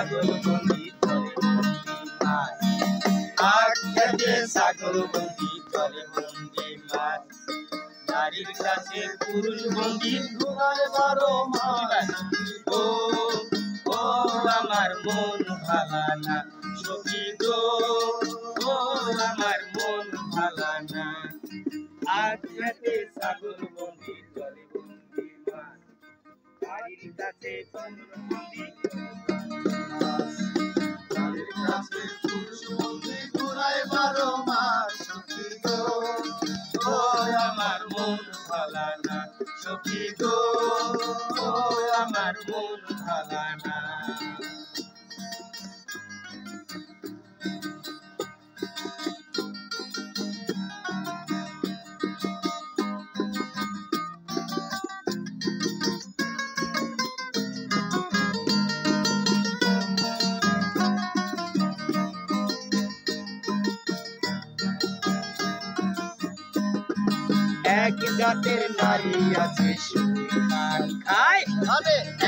ছাগল বন্দি চলে বন্দি মাছ আখ খেতে ছাগল বন্দি চলে বন্দি মাছ নারীর কাছে পুরুষ বন্দি ঘুরায় 12 মাস ও ও আমার মন ভালা না সখী গো ও আমার মন ভালা না আখ খেতে ছাগল বন্দি চলে বন্দি মাছ নারীর কাছে পুরুষ বন্দি নারীর কাছে পুরুষ বন্দি ঘুরায় 12 মাস সখী গো ও আমার মন ভালা না সখী গো ও আমার মন ভালা না এক জাতের নারী আছে শুধু পান খায়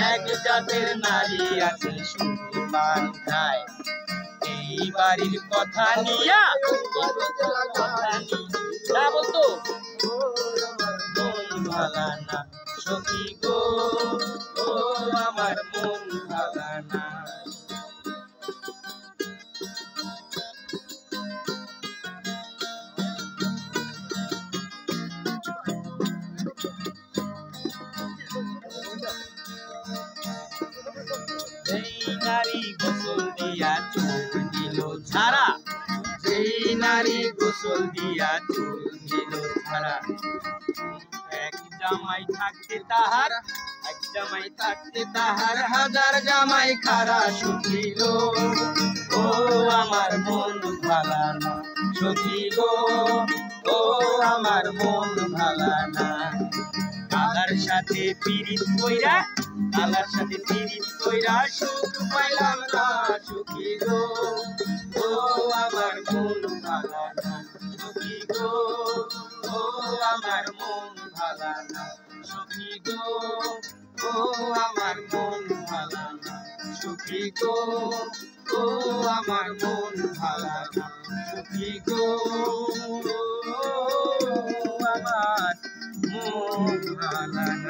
এক জাতের নারী আছে শুধু পান খায় এই বাড়ির কথা নিয়া বলতো মন ভালা না সখী গো ও আমার মন ভালা না নারী গোসল দিয়া চুল দিল ছাড়া যেই নারী গোসল দিয়া চুল দিল ছাড়া এক জামাই থাকতে তাহার হাজার জামাই খারা শুকিল ও আমার মন ভালা না সখী গো ও আমার মন ভালা না আলার সাথে পীড়িত কইরা সুখ পাইলাম না সখী গো ও আমার মন ভালা না সখী গো ও আমার মন ভালা না সখী গো ও আমার মন ভালা না সখী গো ও আমার মন ভালা না সখী গো আমার মন ভালা না